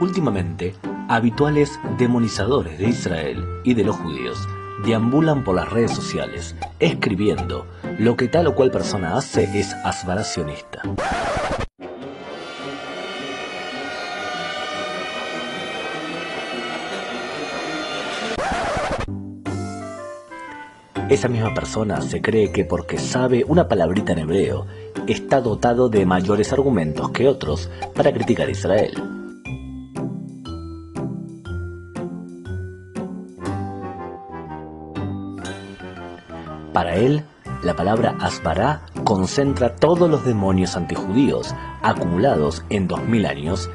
Últimamente, habituales demonizadores de Israel y de los judíos deambulan por las redes sociales, escribiendo: lo que tal o cual persona hace es hasbara sionista. Esa misma persona se cree que porque sabe una palabrita en hebreo, está dotado de mayores argumentos que otros para criticar a Israel. Para él, la palabra hasbara concentra todos los demonios antijudíos acumulados en 2000 años,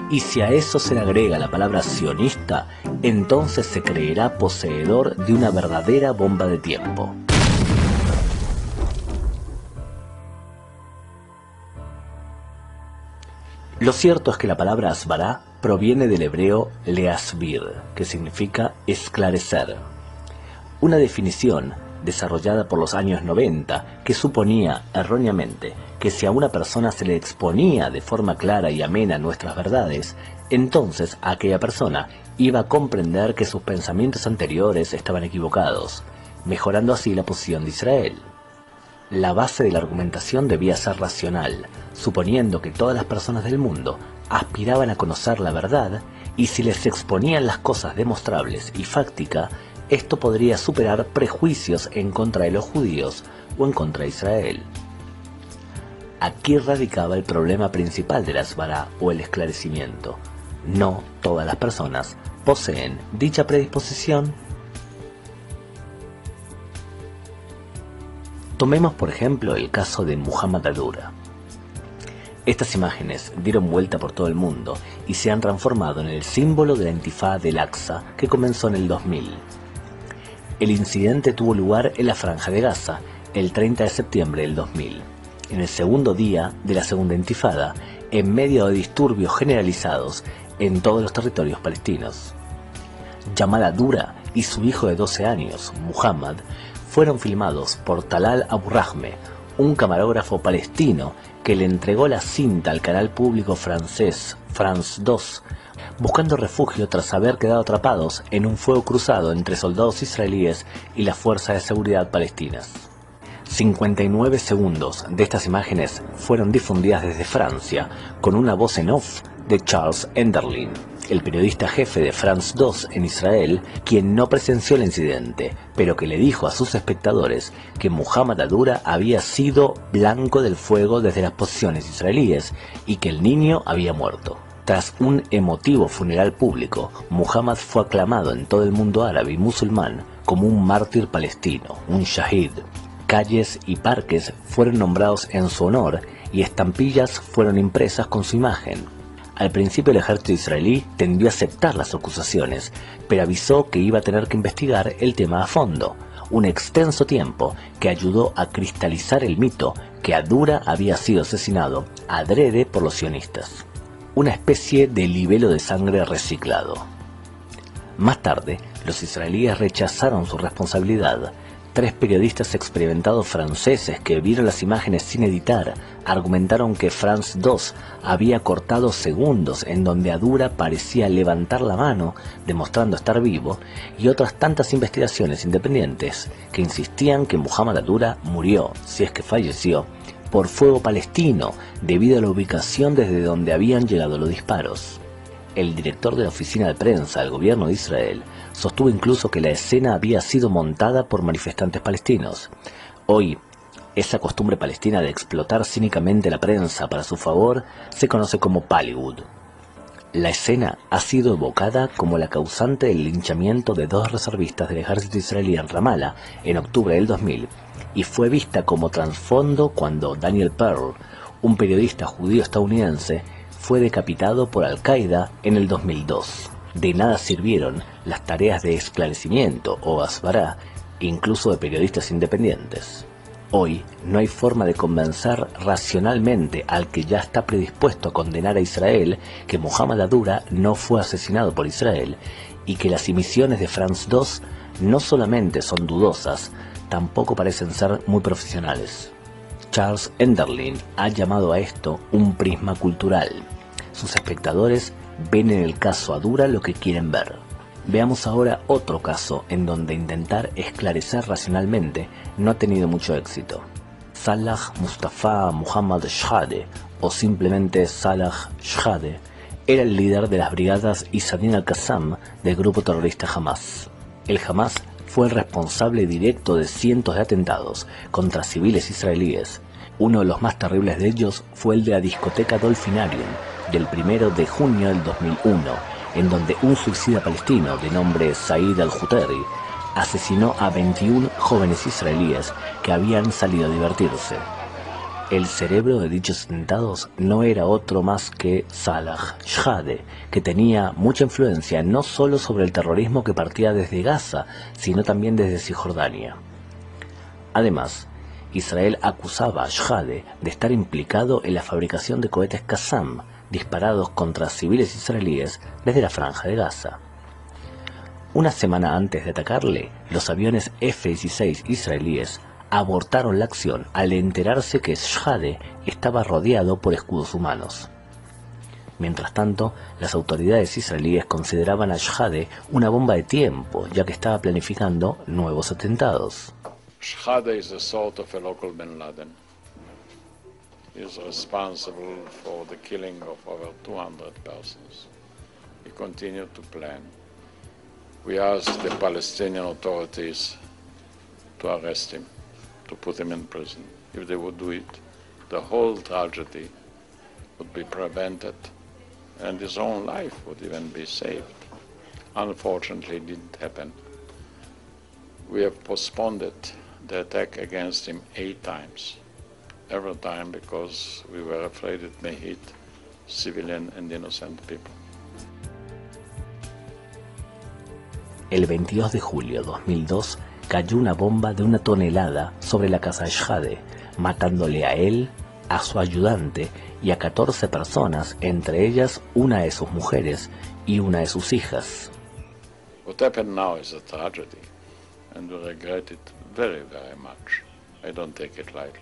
y si a eso se le agrega la palabra sionista, entonces se creerá poseedor de una verdadera bomba de tiempo. Lo cierto es que la palabra hasbara proviene del hebreo leasbir, que significa esclarecer. Una definición desarrollada por los años 90 que suponía erróneamente que si a una persona se le exponía de forma clara y amena nuestras verdades, entonces aquella persona iba a comprender que sus pensamientos anteriores estaban equivocados, mejorando así la posición de Israel. La base de la argumentación debía ser racional, suponiendo que todas las personas del mundo aspiraban a conocer la verdad, y si les exponían las cosas demostrables y fácticas, esto podría superar prejuicios en contra de los judíos o en contra de Israel. Aquí radicaba el problema principal de la hasbara o el esclarecimiento. No todas las personas poseen dicha predisposición. Tomemos por ejemplo el caso de Muhammad Adura. Estas imágenes dieron vuelta por todo el mundo y se han transformado en el símbolo de la Intifada del Aqsa que comenzó en el 2000. El incidente tuvo lugar en la Franja de Gaza el 30 de septiembre del 2000, en el segundo día de la segunda intifada, en medio de disturbios generalizados en todos los territorios palestinos. Jamal Adura y su hijo de 12 años, Muhammad, fueron filmados por Talal Abu Rahme, un camarógrafo palestino que le entregó la cinta al canal público francés France 2, buscando refugio tras haber quedado atrapados en un fuego cruzado entre soldados israelíes y las fuerzas de seguridad palestinas. 59 segundos de estas imágenes fueron difundidas desde Francia con una voz en off de Charles Enderlin, el periodista jefe de France 2 en Israel, quien no presenció el incidente, pero que le dijo a sus espectadores que Muhammad Adura había sido blanco del fuego desde las posiciones israelíes y que el niño había muerto. Tras un emotivo funeral público, Muhammad fue aclamado en todo el mundo árabe y musulmán como un mártir palestino, un shahid. Calles y parques fueron nombrados en su honor y estampillas fueron impresas con su imagen. Al principio el ejército israelí tendió a aceptar las acusaciones, pero avisó que iba a tener que investigar el tema a fondo, un extenso tiempo que ayudó a cristalizar el mito que Adura había sido asesinado adrede por los sionistas. Una especie de libelo de sangre reciclado. Más tarde, los israelíes rechazaron su responsabilidad. 3 periodistas experimentados franceses que vieron las imágenes sin editar argumentaron que France 2 había cortado segundos en donde Adura parecía levantar la mano demostrando estar vivo, y otras tantas investigaciones independientes que insistían que Muhammad Adura murió, si es que falleció, por fuego palestino debido a la ubicación desde donde habían llegado los disparos. El director de la oficina de prensa del gobierno de Israel sostuvo incluso que la escena había sido montada por manifestantes palestinos. Hoy, esa costumbre palestina de explotar cínicamente la prensa para su favor se conoce como Pallywood. La escena ha sido evocada como la causante del linchamiento de 2 reservistas del ejército israelí en Ramallah en octubre del 2000 y fue vista como trasfondo cuando Daniel Pearl, un periodista judío estadounidense, fue decapitado por Al-Qaeda en el 2002. De nada sirvieron las tareas de esclarecimiento o hasbara, incluso de periodistas independientes. Hoy no hay forma de convencer racionalmente al que ya está predispuesto a condenar a Israel que Muhammad Adura no fue asesinado por Israel y que las emisiones de France 2 no solamente son dudosas, tampoco parecen ser muy profesionales. Charles Enderlin ha llamado a esto un prisma cultural. Sus espectadores ven en el caso Adura lo que quieren ver. Veamos ahora otro caso en donde intentar esclarecer racionalmente no ha tenido mucho éxito. Salah Mustafa Muhammad Shahade, o simplemente Salah Shahade, era el líder de las brigadas Izzadin al-Qassam del grupo terrorista Hamas. El Hamas fue el responsable directo de cientos de atentados contra civiles israelíes. Uno de los más terribles de ellos fue el de la discoteca Dolphinarium del 1 de junio del 2001, en donde un suicida palestino de nombre Said al-Huteri asesinó a 21 jóvenes israelíes que habían salido a divertirse. El cerebro de dichos atentados no era otro más que Salah Shahade, que tenía mucha influencia no solo sobre el terrorismo que partía desde Gaza, sino también desde Cisjordania. Además, Israel acusaba a Shahade de estar implicado en la fabricación de cohetes Qassam disparados contra civiles israelíes desde la franja de Gaza. Una semana antes de atacarle, los aviones F-16 israelíes abortaron la acción al enterarse que Shahade estaba rodeado por escudos humanos. Mientras tanto, las autoridades israelíes consideraban a Shahade una bomba de tiempo, ya que estaba planificando nuevos atentados. Shahade is a sort of a local Bin Laden. He is responsible for the killing of over 200 persons. He continued to plan. We asked the Palestinian authorities to arrest him, to put him in prison. If they would do it, the whole tragedy would be prevented and his own life would even be saved. Unfortunately, it didn't happen. We have postponed the attack against him 8 times. Every time because we were afraid it may hit civilian and innocent people. El 22 de julio de 2002 cayó una bomba de 1 tonelada sobre la casa de Shahade, matándole a él, a su ayudante y a 14 personas, entre ellas una de sus mujeres y una de sus hijas. What happened now is a tragedy, and we regret it very, very much. I don't take it lightly.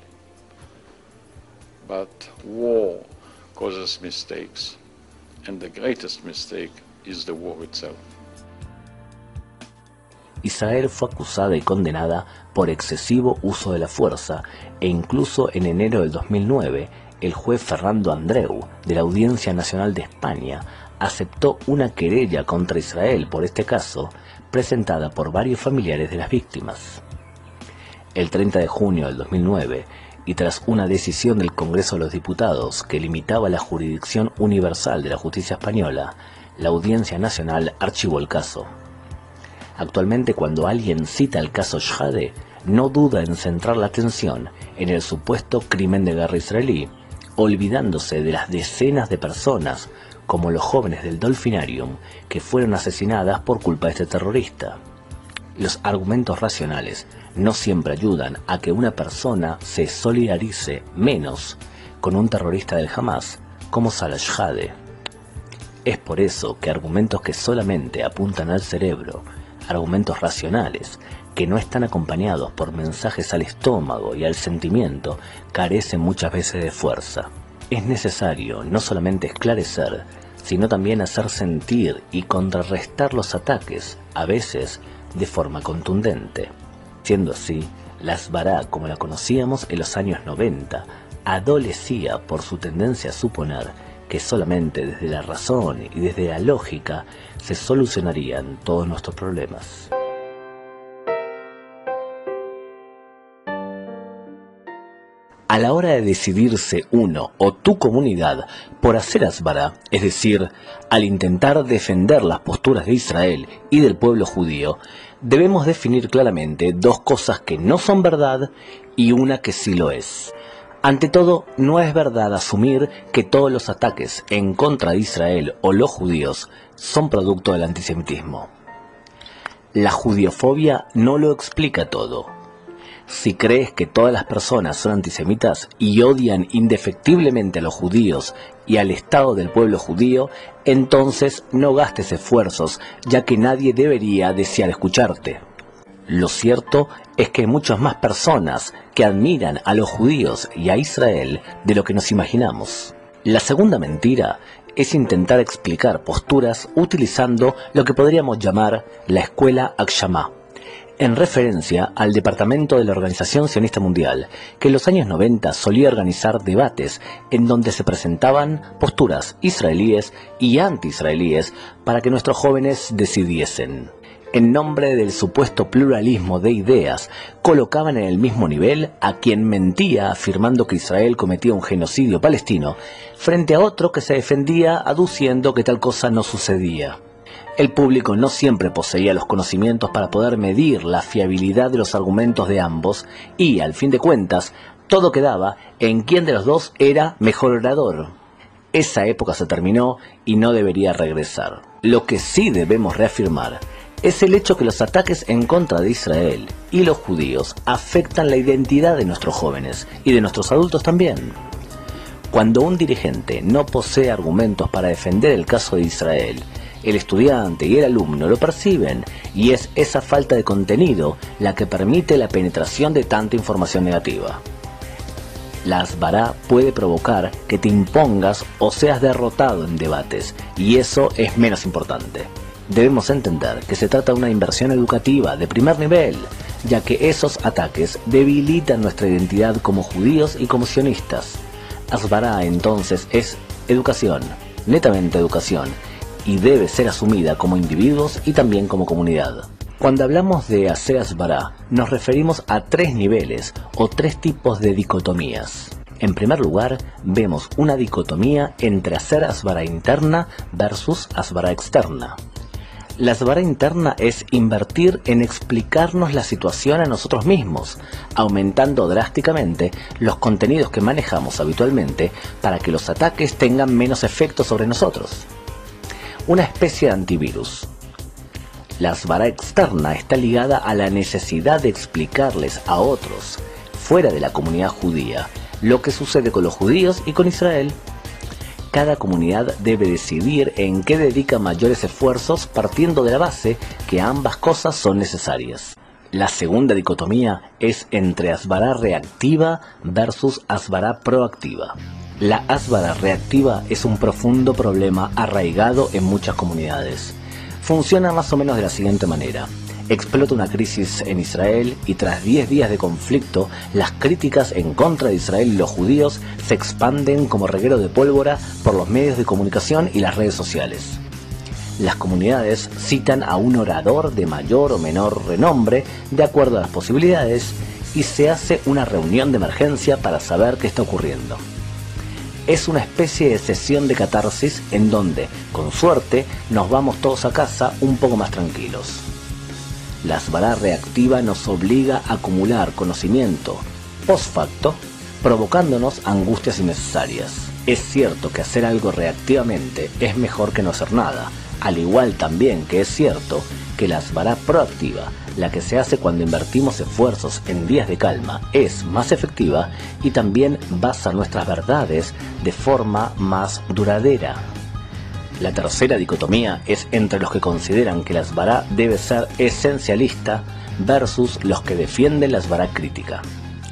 But war causes mistakes, and the greatest mistake is the war itself. Israel fue acusada y condenada por excesivo uso de la fuerza, e incluso en enero del 2009, el juez Ferrando Andreu, de la Audiencia Nacional de España, aceptó una querella contra Israel por este caso, presentada por varios familiares de las víctimas. El 30 de junio del 2009, y tras una decisión del Congreso de los Diputados que limitaba la jurisdicción universal de la justicia española, la Audiencia Nacional archivó el caso. Actualmente, cuando alguien cita el caso Shahade, no duda en centrar la atención en el supuesto crimen de guerra israelí, olvidándose de las decenas de personas, como los jóvenes del Dolphinarium, que fueron asesinadas por culpa de este terrorista. Los argumentos racionales no siempre ayudan a que una persona se solidarice menos con un terrorista del Hamas como Salah Shahade. Es por eso que argumentos que solamente apuntan al cerebro, argumentos racionales, que no están acompañados por mensajes al estómago y al sentimiento, carecen muchas veces de fuerza. Es necesario no solamente esclarecer, sino también hacer sentir y contrarrestar los ataques, a veces de forma contundente. Siendo así, la Hasbara, como la conocíamos en los años 90, adolecía por su tendencia a suponer que solamente desde la razón y desde la lógica se solucionarían todos nuestros problemas. A la hora de decidirse uno o tu comunidad por hacer Hasbara, es decir, al intentar defender las posturas de Israel y del pueblo judío, debemos definir claramente 2 cosas que no son verdad y una que sí lo es. Ante todo, no es verdad asumir que todos los ataques en contra de Israel o los judíos son producto del antisemitismo. La judiofobia no lo explica todo. Si crees que todas las personas son antisemitas y odian indefectiblemente a los judíos y al Estado del pueblo judío, entonces no gastes esfuerzos, ya que nadie debería desear escucharte. Lo cierto es que hay muchas más personas que admiran a los judíos y a Israel de lo que nos imaginamos. La segunda mentira es intentar explicar posturas utilizando lo que podríamos llamar la escuela Akshama, en referencia al departamento de la Organización Sionista Mundial, que en los años 90 solía organizar debates en donde se presentaban posturas israelíes y anti-israelíes para que nuestros jóvenes decidiesen. En nombre del supuesto pluralismo de ideas, colocaban en el mismo nivel a quien mentía afirmando que Israel cometía un genocidio palestino, frente a otro que se defendía aduciendo que tal cosa no sucedía. El público no siempre poseía los conocimientos para poder medir la fiabilidad de los argumentos de ambos y, al fin de cuentas, todo quedaba en quién de los dos era mejor orador. Esa época se terminó y no debería regresar. Lo que sí debemos reafirmar es el hecho que los ataques en contra de Israel y los judíos afectan la identidad de nuestros jóvenes y de nuestros adultos también. Cuando un dirigente no posee argumentos para defender el caso de Israel, el estudiante y el alumno lo perciben, y es esa falta de contenido la que permite la penetración de tanta información negativa. La Hasbará puede provocar que te impongas o seas derrotado en debates, y eso es menos importante. Debemos entender que se trata de una inversión educativa de primer nivel, ya que esos ataques debilitan nuestra identidad como judíos y como sionistas. Hasbará entonces es educación, netamente educación, y debe ser asumida como individuos y también como comunidad. Cuando hablamos de hacer Hasbará, nos referimos a tres niveles o tres tipos de dicotomías. En primer lugar, vemos una dicotomía entre hacer Hasbará interna versus Hasbará externa. La Hasbará interna es invertir en explicarnos la situación a nosotros mismos, aumentando drásticamente los contenidos que manejamos habitualmente para que los ataques tengan menos efecto sobre nosotros. Una especie de antivirus. La Hasbará externa está ligada a la necesidad de explicarles a otros, fuera de la comunidad judía, lo que sucede con los judíos y con Israel. Cada comunidad debe decidir en qué dedica mayores esfuerzos partiendo de la base que ambas cosas son necesarias. La segunda dicotomía es entre Hasbará reactiva versus Hasbará proactiva. La Hasbará reactiva es un profundo problema arraigado en muchas comunidades. Funciona más o menos de la siguiente manera. Explota una crisis en Israel y tras 10 días de conflicto, las críticas en contra de Israel y los judíos se expanden como reguero de pólvora por los medios de comunicación y las redes sociales. Las comunidades citan a un orador de mayor o menor renombre de acuerdo a las posibilidades y se hace una reunión de emergencia para saber qué está ocurriendo. Es una especie de sesión de catarsis en donde, con suerte, nos vamos todos a casa un poco más tranquilos. La Hasbará reactiva nos obliga a acumular conocimiento post facto, provocándonos angustias innecesarias. Es cierto que hacer algo reactivamente es mejor que no hacer nada, al igual también que es cierto que la Hasbará proactiva, la que se hace cuando invertimos esfuerzos en días de calma, es más efectiva y también basa nuestras verdades de forma más duradera. La tercera dicotomía es entre los que consideran que la Hasbará debe ser esencialista versus los que defienden la Hasbará crítica.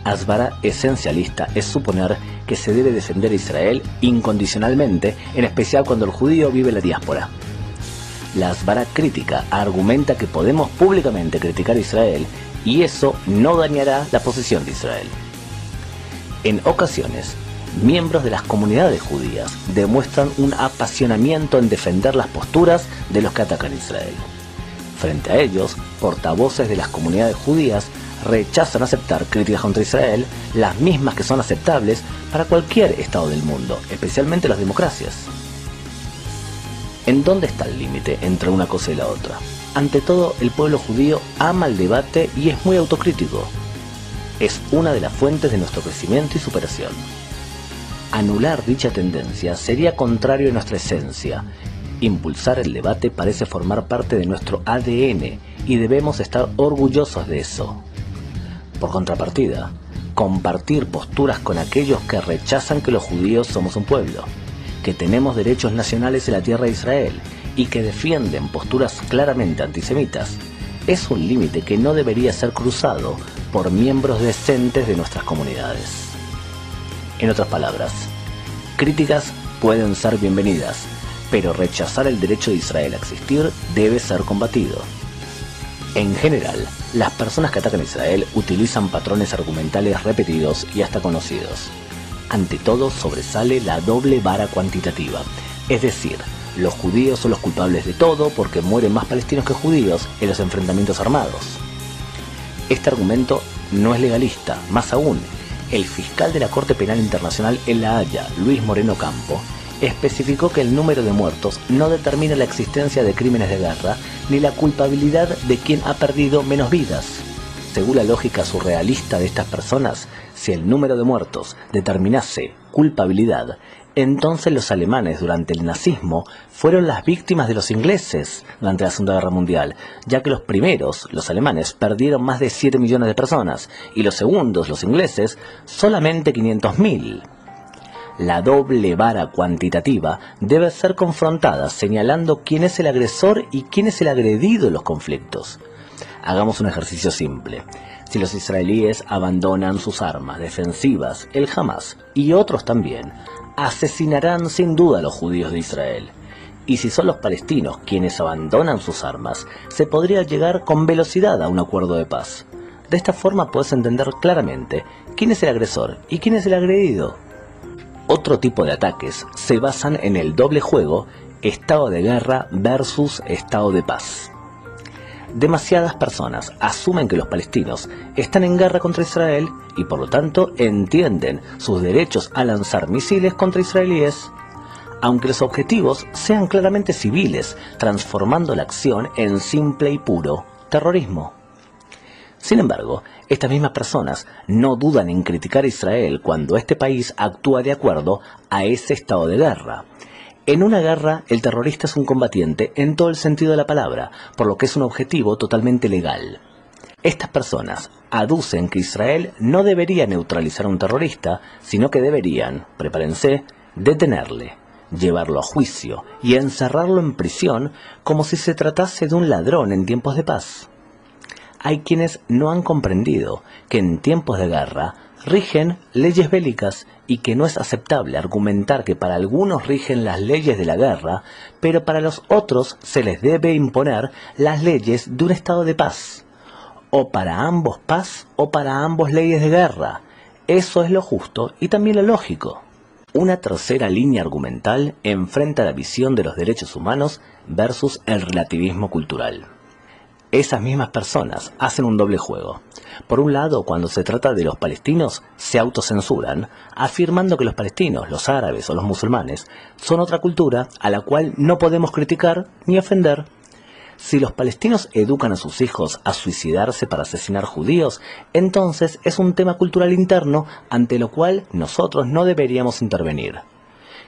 Hasbará esencialista es suponer que se debe defender a Israel incondicionalmente, en especial cuando el judío vive en la diáspora. La Hasbará crítica argumenta que podemos públicamente criticar a Israel y eso no dañará la posición de Israel. En ocasiones, miembros de las comunidades judías demuestran un apasionamiento en defender las posturas de los que atacan a Israel. Frente a ellos, portavoces de las comunidades judías rechazan aceptar críticas contra Israel, las mismas que son aceptables para cualquier estado del mundo, especialmente las democracias. ¿En dónde está el límite entre una cosa y la otra? Ante todo, el pueblo judío ama el debate y es muy autocrítico. Es una de las fuentes de nuestro crecimiento y superación. Anular dicha tendencia sería contrario a nuestra esencia. Impulsar el debate parece formar parte de nuestro ADN y debemos estar orgullosos de eso. Por contrapartida, compartir posturas con aquellos que rechazan que los judíos somos un pueblo, que tenemos derechos nacionales en la tierra de Israel y que defienden posturas claramente antisemitas, es un límite que no debería ser cruzado por miembros decentes de nuestras comunidades. En otras palabras, críticas pueden ser bienvenidas, pero rechazar el derecho de Israel a existir debe ser combatido. En general, las personas que atacan a Israel utilizan patrones argumentales repetidos y hasta conocidos. Ante todo sobresale la doble vara cuantitativa, es decir, los judíos son los culpables de todo porque mueren más palestinos que judíos en los enfrentamientos armados. Este argumento no es legalista, más aún, el fiscal de la Corte Penal Internacional en La Haya, Luis Moreno Campo, especificó que el número de muertos no determina la existencia de crímenes de guerra ni la culpabilidad de quien ha perdido menos vidas. Según la lógica surrealista de estas personas, si el número de muertos determinase culpabilidad, entonces los alemanes durante el nazismo fueron las víctimas de los ingleses durante la Segunda Guerra Mundial, ya que los primeros, los alemanes, perdieron más de 7 millones de personas y los segundos, los ingleses, solamente 500.000. La doble vara cuantitativa debe ser confrontada señalando quién es el agresor y quién es el agredido en los conflictos. Hagamos un ejercicio simple. Si los israelíes abandonan sus armas defensivas, el Hamas y otros también, asesinarán sin duda a los judíos de Israel. Y si son los palestinos quienes abandonan sus armas, se podría llegar con velocidad a un acuerdo de paz. De esta forma puedes entender claramente quién es el agresor y quién es el agredido. Otro tipo de ataques se basan en el doble juego estado de guerra versus estado de paz. Demasiadas personas asumen que los palestinos están en guerra contra Israel y por lo tanto entienden sus derechos a lanzar misiles contra israelíes, aunque los objetivos sean claramente civiles, transformando la acción en simple y puro terrorismo. Sin embargo, estas mismas personas no dudan en criticar a Israel cuando este país actúa de acuerdo a ese estado de guerra. En una guerra, el terrorista es un combatiente en todo el sentido de la palabra, por lo que es un objetivo totalmente legal. Estas personas aducen que Israel no debería neutralizar a un terrorista, sino que deberían, prepárense, detenerle, llevarlo a juicio y encerrarlo en prisión como si se tratase de un ladrón en tiempos de paz. Hay quienes no han comprendido que en tiempos de guerra rigen leyes bélicas y que no es aceptable argumentar que para algunos rigen las leyes de la guerra, pero para los otros se les debe imponer las leyes de un estado de paz. O para ambos paz o para ambos leyes de guerra. Eso es lo justo y también lo lógico. Una tercera línea argumental enfrenta la visión de los derechos humanos versus el relativismo cultural. Esas mismas personas hacen un doble juego. Por un lado, cuando se trata de los palestinos, se autocensuran, afirmando que los palestinos, los árabes o los musulmanes son otra cultura a la cual no podemos criticar ni ofender. Si los palestinos educan a sus hijos a suicidarse para asesinar judíos, entonces es un tema cultural interno ante lo cual nosotros no deberíamos intervenir.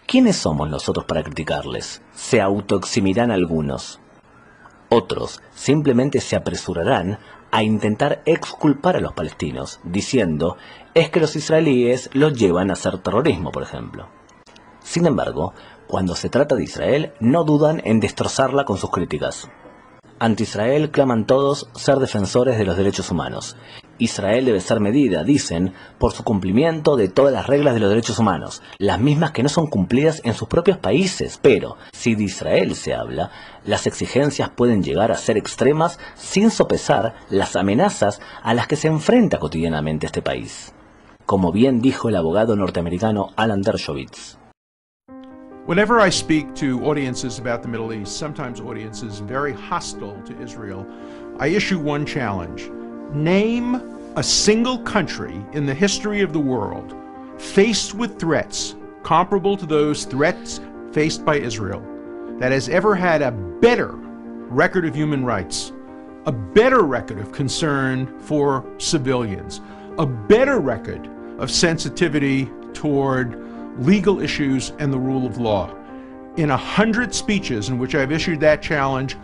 ¿Quiénes somos nosotros para criticarles? Se autoeximirán algunos. Otros simplemente se apresurarán a intentar exculpar a los palestinos, diciendo es que los israelíes los llevan a hacer terrorismo, por ejemplo. Sin embargo, cuando se trata de Israel, no dudan en destrozarla con sus críticas. Ante Israel claman todos ser defensores de los derechos humanos. Israel debe ser medida, dicen, por su cumplimiento de todas las reglas de los derechos humanos, las mismas que no son cumplidas en sus propios países. Pero, si de Israel se habla, las exigencias pueden llegar a ser extremas sin sopesar las amenazas a las que se enfrenta cotidianamente este país. Como bien dijo el abogado norteamericano Alan Dershowitz. Whenever I speak to audiences about the Middle East, sometimes audiences very hostile to Israel, I issue one challenge. Name a single country in the history of the world faced with threats comparable to those threats faced by Israel that has ever had a better record of human rights, a better record of concern for civilians, a better record of sensitivity toward legal issues and the rule of law. In 100 speeches in which I've issued that challenge,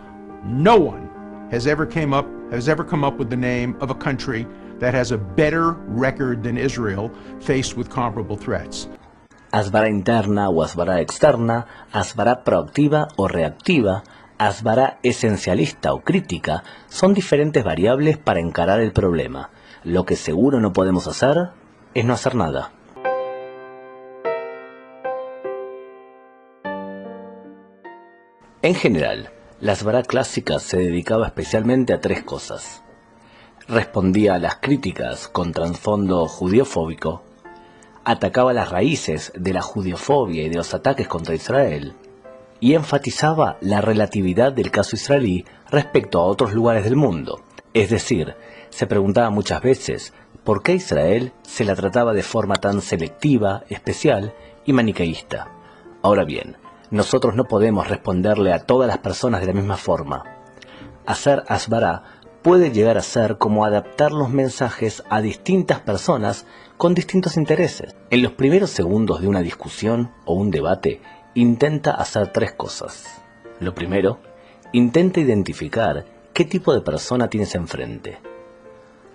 no one has ever come up with the name of a country that has a better record than Israel faced with comparable threats. Asvara interna o asvara externa, asvara proactiva o reactiva, asvara esencialista o crítica, son diferentes variables para encarar el problema. Lo que seguro no podemos hacer es no hacer nada. En general, la Asbará clásica se dedicaba especialmente a tres cosas. Respondía a las críticas con trasfondo judiofóbico, atacaba las raíces de la judiofobia y de los ataques contra Israel, y enfatizaba la relatividad del caso israelí respecto a otros lugares del mundo. Es decir, se preguntaba muchas veces por qué Israel se la trataba de forma tan selectiva, especial y maniqueísta. Ahora bien, nosotros no podemos responderle a todas las personas de la misma forma. Hacer Asbará puede llegar a ser como adaptar los mensajes a distintas personas con distintos intereses. En los primeros segundos de una discusión o un debate, intenta hacer tres cosas. Lo primero, intenta identificar qué tipo de persona tienes enfrente.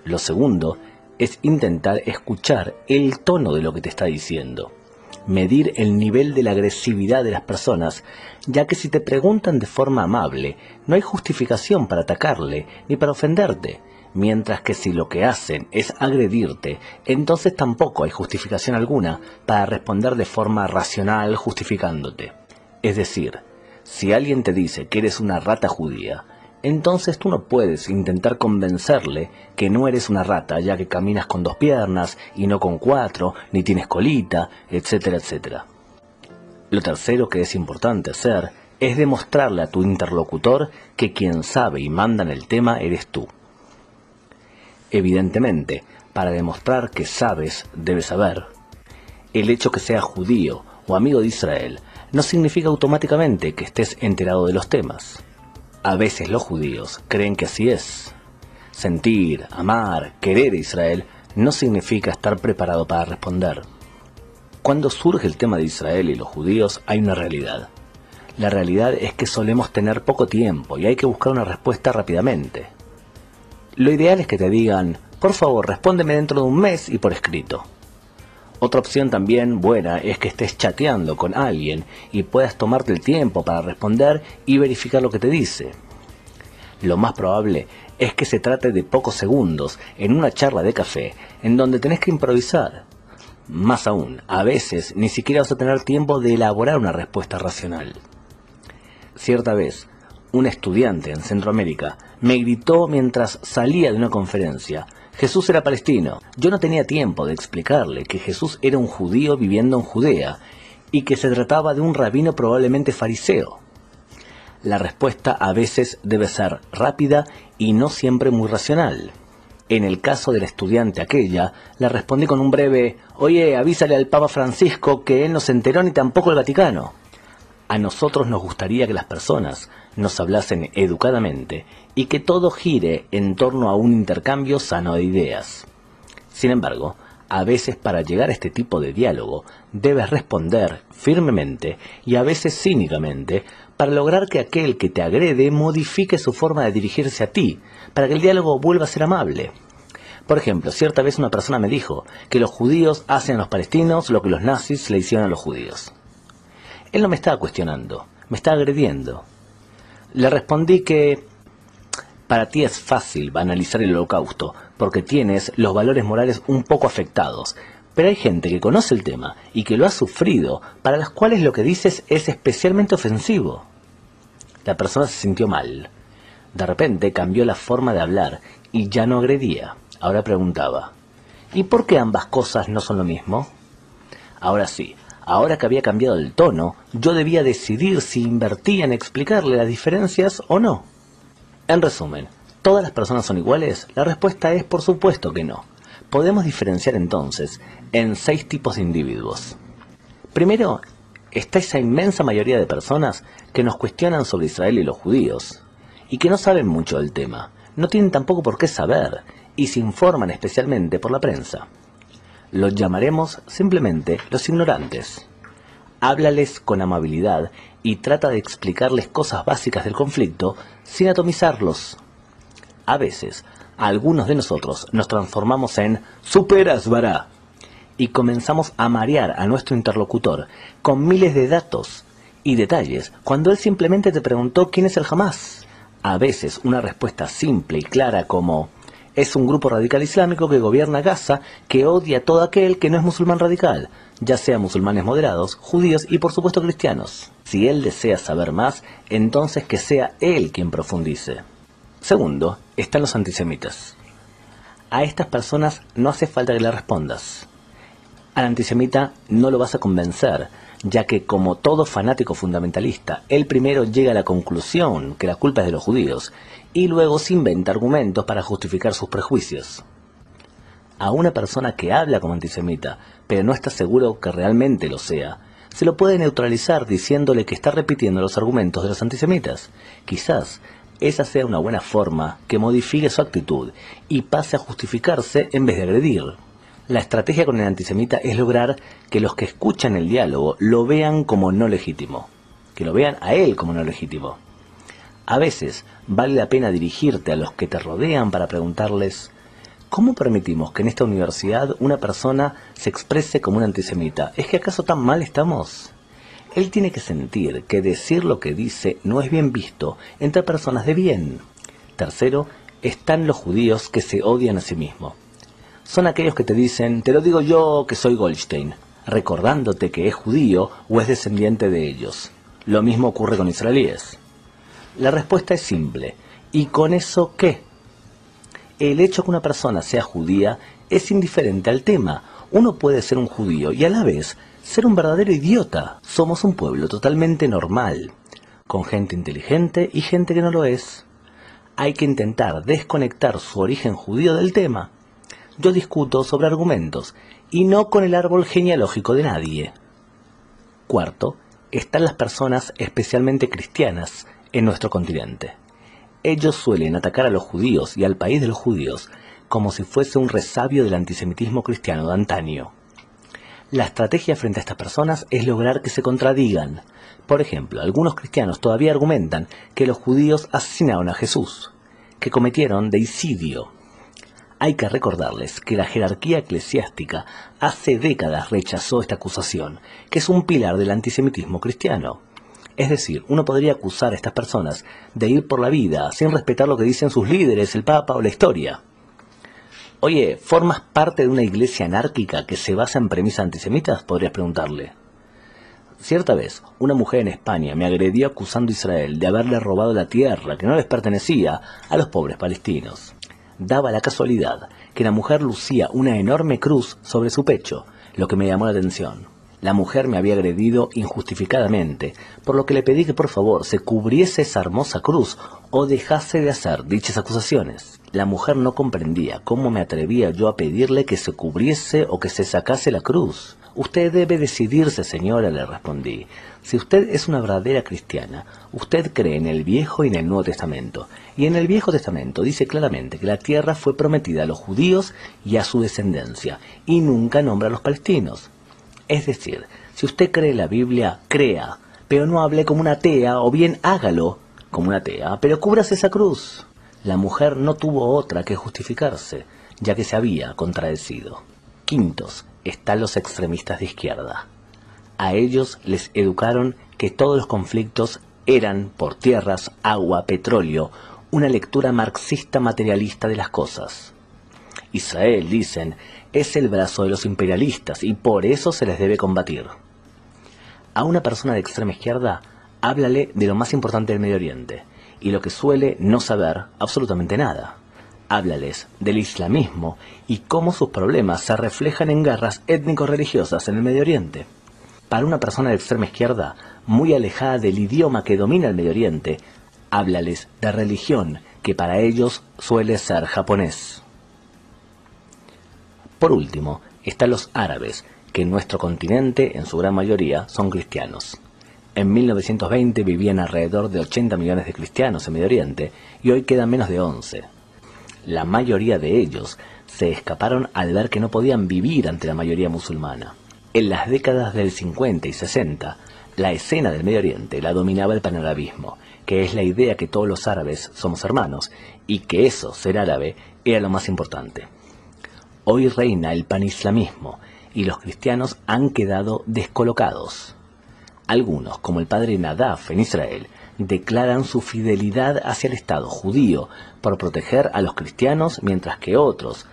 Lo segundo es intentar escuchar el tono de lo que te está diciendo. Medir el nivel de la agresividad de las personas, ya que si te preguntan de forma amable, no hay justificación para atacarle ni para ofenderte, mientras que si lo que hacen es agredirte, entonces tampoco hay justificación alguna para responder de forma racional justificándote. Es decir, si alguien te dice que eres una rata judía, entonces tú no puedes intentar convencerle que no eres una rata, ya que caminas con 2 piernas y no con 4, ni tienes colita, etcétera, etcétera. Lo tercero que es importante hacer es demostrarle a tu interlocutor que quien sabe y manda en el tema eres tú. Evidentemente, para demostrar que sabes, debes saber. El hecho que seas judío o amigo de Israel no significa automáticamente que estés enterado de los temas. A veces los judíos creen que así es. Sentir, amar, querer a Israel no significa estar preparado para responder. Cuando surge el tema de Israel y los judíos hay una realidad. La realidad es que solemos tener poco tiempo y hay que buscar una respuesta rápidamente. Lo ideal es que te digan, por favor, respóndeme dentro de un mes y por escrito. Otra opción también buena es que estés chateando con alguien y puedas tomarte el tiempo para responder y verificar lo que te dice. Lo más probable es que se trate de pocos segundos en una charla de café en donde tenés que improvisar. Más aún, a veces ni siquiera vas a tener tiempo de elaborar una respuesta racional. Cierta vez, un estudiante en Centroamérica me gritó mientras salía de una conferencia: Jesús era palestino. Yo no tenía tiempo de explicarle que Jesús era un judío viviendo en Judea y que se trataba de un rabino probablemente fariseo. La respuesta a veces debe ser rápida y no siempre muy racional. En el caso del estudiante aquella, le respondí con un breve: oye, avísale al Papa Francisco que él no se enteró ni tampoco el Vaticano. A nosotros nos gustaría que las personas nos hablasen educadamente y que todo gire en torno a un intercambio sano de ideas. Sin embargo, a veces para llegar a este tipo de diálogo debes responder firmemente y a veces cínicamente para lograr que aquel que te agrede modifique su forma de dirigirse a ti, para que el diálogo vuelva a ser amable. Por ejemplo, cierta vez una persona me dijo que los judíos hacen a los palestinos lo que los nazis le hicieron a los judíos. Él no me estaba cuestionando, me estaba agrediendo. Le respondí que para ti es fácil banalizar el holocausto porque tienes los valores morales un poco afectados, pero hay gente que conoce el tema y que lo ha sufrido, para las cuales lo que dices es especialmente ofensivo. La persona se sintió mal. De repente cambió la forma de hablar y ya no agredía. Ahora preguntaba: ¿y por qué ambas cosas no son lo mismo? Ahora sí. Ahora que había cambiado el tono, yo debía decidir si invertía en explicarle las diferencias o no. En resumen, ¿todas las personas son iguales? La respuesta es por supuesto que no. Podemos diferenciar entonces en 6 tipos de individuos. Primero, está esa inmensa mayoría de personas que nos cuestionan sobre Israel y los judíos, y que no saben mucho del tema, no tienen tampoco por qué saber, y se informan especialmente por la prensa. Los llamaremos simplemente los ignorantes. Háblales con amabilidad y trata de explicarles cosas básicas del conflicto sin atomizarlos. A veces, algunos de nosotros nos transformamos en Super Asbará y comenzamos a marear a nuestro interlocutor con miles de datos y detalles cuando él simplemente te preguntó quién es el Hamás. A veces una respuesta simple y clara como: es un grupo radical islámico que gobierna Gaza, que odia a todo aquel que no es musulmán radical. ya sea musulmanes moderados, judíos y por supuesto cristianos. Si él desea saber más, entonces que sea él quien profundice. Segundo, están los antisemitas. A estas personas no hace falta que le respondas. Al antisemita no lo vas a convencer, ya que como todo fanático fundamentalista, él primero llega a la conclusión que la culpa es de los judíos, y luego se inventa argumentos para justificar sus prejuicios. A una persona que habla como antisemita, pero no está seguro que realmente lo sea, se lo puede neutralizar diciéndole que está repitiendo los argumentos de los antisemitas. Quizás esa sea una buena forma que modifique su actitud y pase a justificarse en vez de agredir. La estrategia con el antisemita es lograr que los que escuchan el diálogo lo vean como no legítimo, que lo vean a él como no legítimo. A veces vale la pena dirigirte a los que te rodean para preguntarles: ¿cómo permitimos que en esta universidad una persona se exprese como un antisemita? ¿Es que acaso tan mal estamos? Él tiene que sentir que decir lo que dice no es bien visto entre personas de bien. Tercero, están los judíos que se odian a sí mismos. Son aquellos que te dicen: te lo digo yo que soy Goldstein, recordándote que es judío o es descendiente de ellos. Lo mismo ocurre con israelíes. La respuesta es simple: ¿y con eso qué? El hecho que una persona sea judía es indiferente al tema. Uno puede ser un judío y a la vez ser un verdadero idiota. Somos un pueblo totalmente normal, con gente inteligente y gente que no lo es. Hay que intentar desconectar su origen judío del tema. Yo discuto sobre argumentos y no con el árbol genealógico de nadie. Cuarto, están las personas especialmente cristianas en nuestro continente. Ellos suelen atacar a los judíos y al país de los judíos como si fuese un resabio del antisemitismo cristiano de antaño. La estrategia frente a estas personas es lograr que se contradigan. Por ejemplo, algunos cristianos todavía argumentan que los judíos asesinaron a Jesús, que cometieron deicidio. Hay que recordarles que la jerarquía eclesiástica hace décadas rechazó esta acusación, que es un pilar del antisemitismo cristiano. Es decir, uno podría acusar a estas personas de ir por la vida sin respetar lo que dicen sus líderes, el Papa o la historia. Oye, ¿formas parte de una iglesia anárquica que se basa en premisas antisemitas?, podrías preguntarle. Cierta vez, una mujer en España me agredió acusando a Israel de haberle robado la tierra que no les pertenecía a los pobres palestinos. Daba la casualidad que la mujer lucía una enorme cruz sobre su pecho, lo que me llamó la atención. La mujer me había agredido injustificadamente, por lo que le pedí que por favor se cubriese esa hermosa cruz o dejase de hacer dichas acusaciones. La mujer no comprendía cómo me atrevía yo a pedirle que se cubriese o que se sacase la cruz. Usted debe decidirse, señora, le respondí. Si usted es una verdadera cristiana, usted cree en el Viejo y en el Nuevo Testamento. Y en el Viejo Testamento dice claramente que la tierra fue prometida a los judíos y a su descendencia, y nunca nombra a los palestinos. Es decir, si usted cree en la Biblia, crea, pero no hable como una atea, o bien hágalo como una atea, pero cúbrase esa cruz. La mujer no tuvo otra que justificarse, ya que se había contradecido. Quintos, están los extremistas de izquierda. A ellos les educaron que todos los conflictos eran por tierras, agua, petróleo, una lectura marxista materialista de las cosas. Israel, dicen, es el brazo de los imperialistas y por eso se les debe combatir. A una persona de extrema izquierda, háblale de lo más importante del Medio Oriente y lo que suele no saber absolutamente nada. Háblales del islamismo y cómo sus problemas se reflejan en guerras étnico-religiosas en el Medio Oriente. Para una persona de extrema izquierda, muy alejada del idioma que domina el Medio Oriente, háblales de religión, que para ellos suele ser japonés. Por último, están los árabes, que en nuestro continente, en su gran mayoría, son cristianos. En 1920 vivían alrededor de 80 millones de cristianos en Medio Oriente y hoy quedan menos de 11. La mayoría de ellos se escaparon al ver que no podían vivir ante la mayoría musulmana. En las décadas del 50 y 60, la escena del Medio Oriente la dominaba el panarabismo, que es la idea que todos los árabes somos hermanos y que eso, ser árabe, era lo más importante. Hoy reina el panislamismo y los cristianos han quedado descolocados. Algunos, como el padre Nadaf en Israel, declaran su fidelidad hacia el Estado judío por proteger a los cristianos, mientras que otros,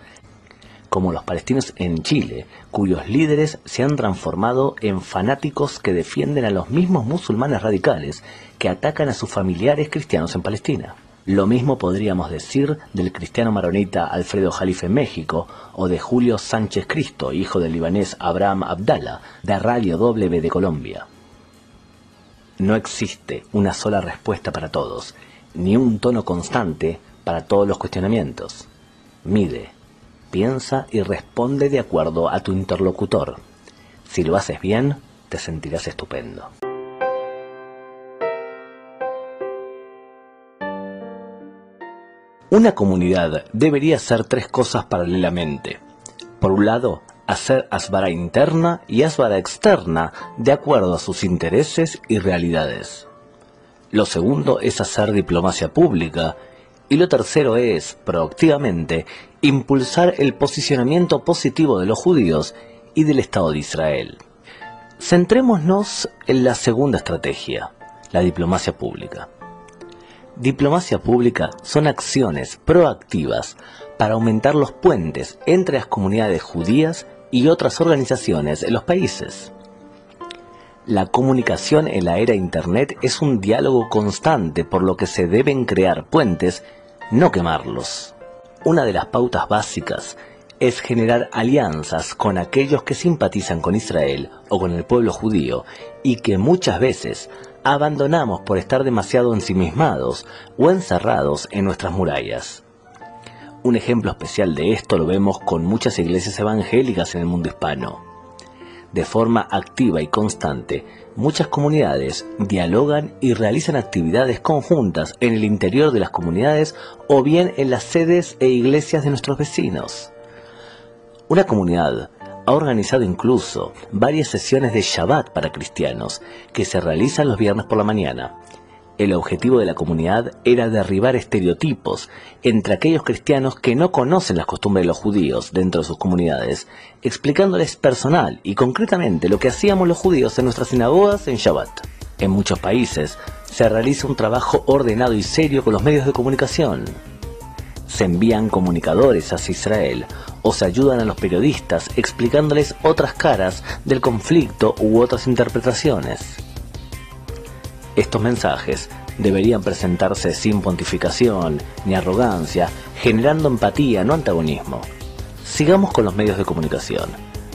como los palestinos en Chile, cuyos líderes se han transformado en fanáticos que defienden a los mismos musulmanes radicales que atacan a sus familiares cristianos en Palestina. Lo mismo podríamos decir del cristiano maronita Alfredo Jalife en México, o de Julio Sánchez Cristo, hijo del libanés Abraham Abdallah, de Radio W de Colombia. No existe una sola respuesta para todos, ni un tono constante para todos los cuestionamientos. Mide, piensa y responde de acuerdo a tu interlocutor. Si lo haces bien, te sentirás estupendo. Una comunidad debería hacer tres cosas paralelamente. Por un lado, hacer asbara interna y asbara externa de acuerdo a sus intereses y realidades. Lo segundo es hacer diplomacia pública. Y lo tercero es, proactivamente, impulsar el posicionamiento positivo de los judíos y del Estado de Israel. Centrémonos en la segunda estrategia, la diplomacia pública. Diplomacia pública son acciones proactivas para aumentar los puentes entre las comunidades judías y otras organizaciones en los países. La comunicación en la era Internet es un diálogo constante, por lo que se deben crear puentes, no quemarlos. Una de las pautas básicas es generar alianzas con aquellos que simpatizan con Israel o con el pueblo judío y que muchas veces abandonamos por estar demasiado ensimismados o encerrados en nuestras murallas. Un ejemplo especial de esto lo vemos con muchas iglesias evangélicas en el mundo hispano. De forma activa y constante, muchas comunidades dialogan y realizan actividades conjuntas en el interior de las comunidades o bien en las sedes e iglesias de nuestros vecinos. Una comunidad ha organizado incluso varias sesiones de Shabbat para cristianos que se realizan los viernes por la mañana. El objetivo de la comunidad era derribar estereotipos entre aquellos cristianos que no conocen las costumbres de los judíos dentro de sus comunidades, explicándoles personal y concretamente lo que hacíamos los judíos en nuestras sinagogas en Shabbat. En muchos países se realiza un trabajo ordenado y serio con los medios de comunicación. Se envían comunicadores hacia Israel o se ayudan a los periodistas explicándoles otras caras del conflicto u otras interpretaciones. Estos mensajes deberían presentarse sin pontificación ni arrogancia, generando empatía, no antagonismo. Sigamos con los medios de comunicación.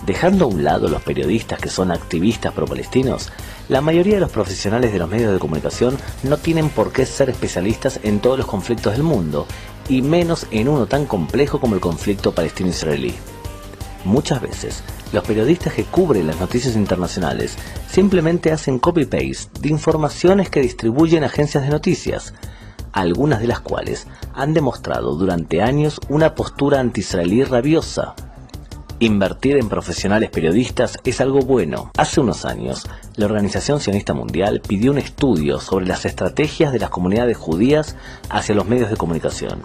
Dejando a un lado los periodistas que son activistas pro-palestinos, la mayoría de los profesionales de los medios de comunicación no tienen por qué ser especialistas en todos los conflictos del mundo, y menos en uno tan complejo como el conflicto palestino-israelí. Muchas veces, los periodistas que cubren las noticias internacionales simplemente hacen copy-paste de informaciones que distribuyen agencias de noticias, algunas de las cuales han demostrado durante años una postura anti-israelí rabiosa. Invertir en profesionales periodistas es algo bueno. Hace unos años, la Organización Sionista Mundial pidió un estudio sobre las estrategias de las comunidades judías hacia los medios de comunicación.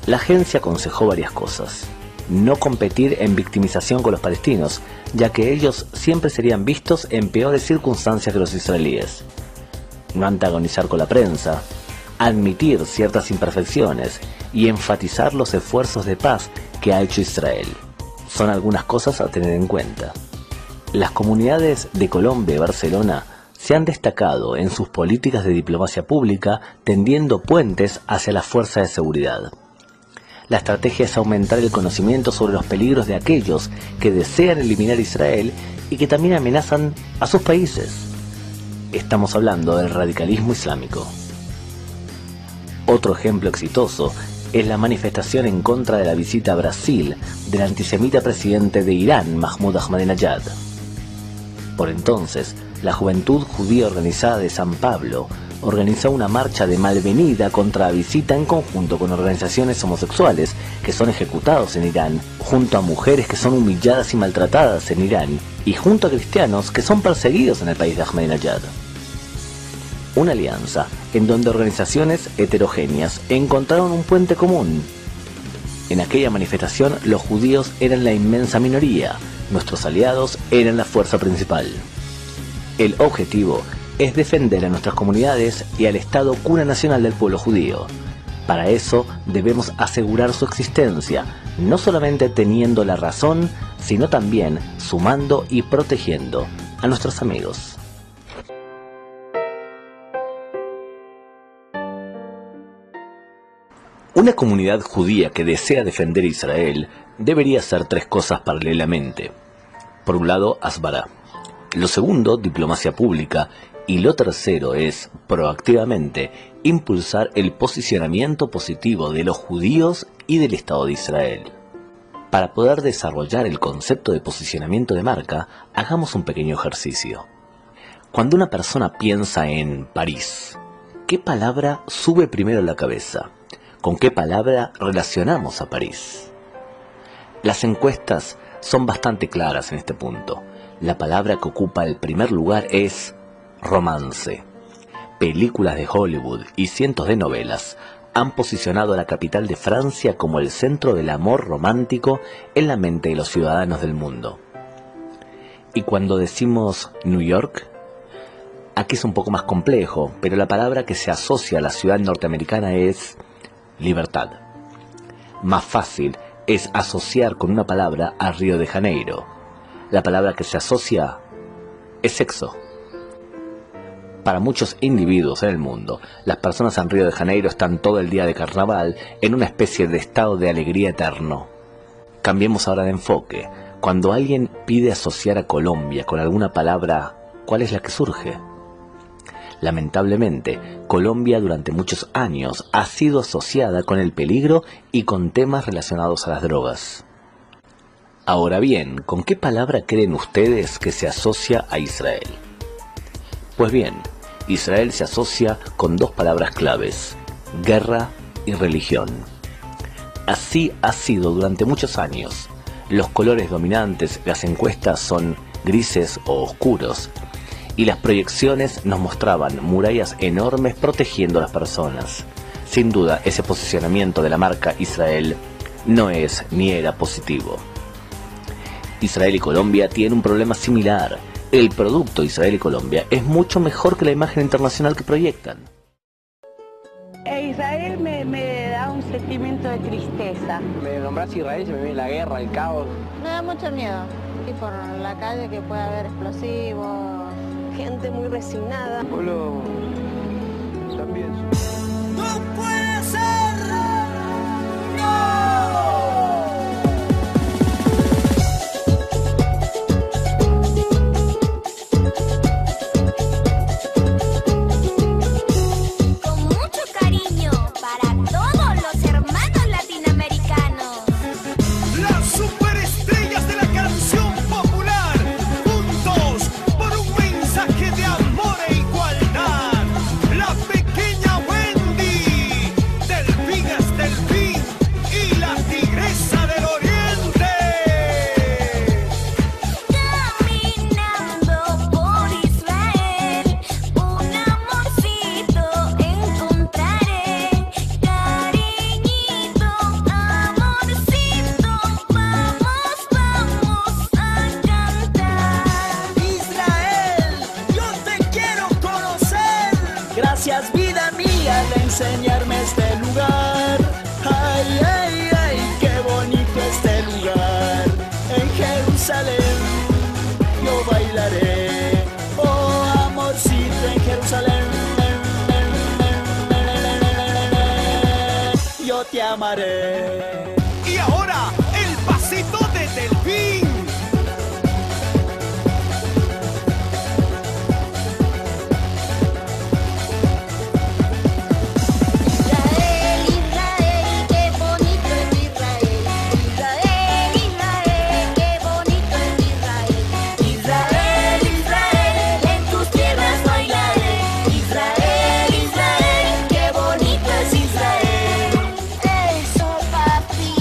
La agencia aconsejó varias cosas. No competir en victimización con los palestinos, ya que ellos siempre serían vistos en peores circunstancias que los israelíes. No antagonizar con la prensa, admitir ciertas imperfecciones y enfatizar los esfuerzos de paz que ha hecho Israel. Son algunas cosas a tener en cuenta. Las comunidades de Colombia y Barcelona se han destacado en sus políticas de diplomacia pública, tendiendo puentes hacia las fuerzas de seguridad. La estrategia es aumentar el conocimiento sobre los peligros de aquellos que desean eliminar Israel y que también amenazan a sus países. Estamos hablando del radicalismo islámico. Otro ejemplo exitoso es la manifestación en contra de la visita a Brasil del antisemita presidente de Irán, Mahmoud Ahmadinejad. Por entonces, la Juventud Judía Organizada de San Pablo organizó una marcha de malvenida contra la visita en conjunto con organizaciones homosexuales que son ejecutados en Irán, junto a mujeres que son humilladas y maltratadas en Irán, y junto a cristianos que son perseguidos en el país de Ahmadinejad. Una alianza en donde organizaciones heterogéneas encontraron un puente común. En aquella manifestación los judíos eran la inmensa minoría, nuestros aliados eran la fuerza principal. El objetivo es defender a nuestras comunidades y al Estado cuna nacional del pueblo judío. Para eso debemos asegurar su existencia, no solamente teniendo la razón, sino también sumando y protegiendo a nuestros amigos. Una comunidad judía que desea defender a Israel debería hacer tres cosas paralelamente. Por un lado, Asbará. Lo segundo, diplomacia pública. Y lo tercero es, proactivamente, impulsar el posicionamiento positivo de los judíos y del Estado de Israel. Para poder desarrollar el concepto de posicionamiento de marca, hagamos un pequeño ejercicio. Cuando una persona piensa en París, ¿qué palabra sube primero a la cabeza? ¿Con qué palabra relacionamos a París? Las encuestas son bastante claras en este punto. La palabra que ocupa el primer lugar es romance. Películas de Hollywood y cientos de novelas han posicionado a la capital de Francia como el centro del amor romántico en la mente de los ciudadanos del mundo. Y cuando decimos New York, aquí es un poco más complejo, pero la palabra que se asocia a la ciudad norteamericana es libertad. Más fácil es asociar con una palabra a Río de Janeiro. La palabra que se asocia es sexo. Para muchos individuos en el mundo, las personas en Río de Janeiro están todo el día de carnaval en una especie de estado de alegría eterno. Cambiemos ahora de enfoque. Cuando alguien pide asociar a Colombia con alguna palabra, ¿cuál es la que surge? Lamentablemente, Colombia durante muchos años ha sido asociada con el peligro y con temas relacionados a las drogas. Ahora bien, ¿con qué palabra creen ustedes que se asocia a Israel? Pues bien, Israel se asocia con dos palabras claves: guerra y religión. Así ha sido durante muchos años. Los colores dominantes de las encuestas son grises o oscuros, y las proyecciones nos mostraban murallas enormes protegiendo a las personas. Sin duda, ese posicionamiento de la marca Israel no es ni era positivo. Israel y Colombia tienen un problema similar. El producto Israel y Colombia es mucho mejor que la imagen internacional que proyectan. Israel me da un sentimiento de tristeza. Me nombras Israel y se me viene la guerra, el caos. Me da mucho miedo. Y por la calle que puede haber explosivos, gente muy resignada. Pueblo también. ¡No puede ser! ¡No! Gracias vida mía de enseñarme este lugar. Ay, ay, ay, qué bonito este lugar. En Jerusalén yo bailaré. Oh amorcito, en Jerusalén yo te amaré. Y ahora el pasito de Delfín. Eso, papi.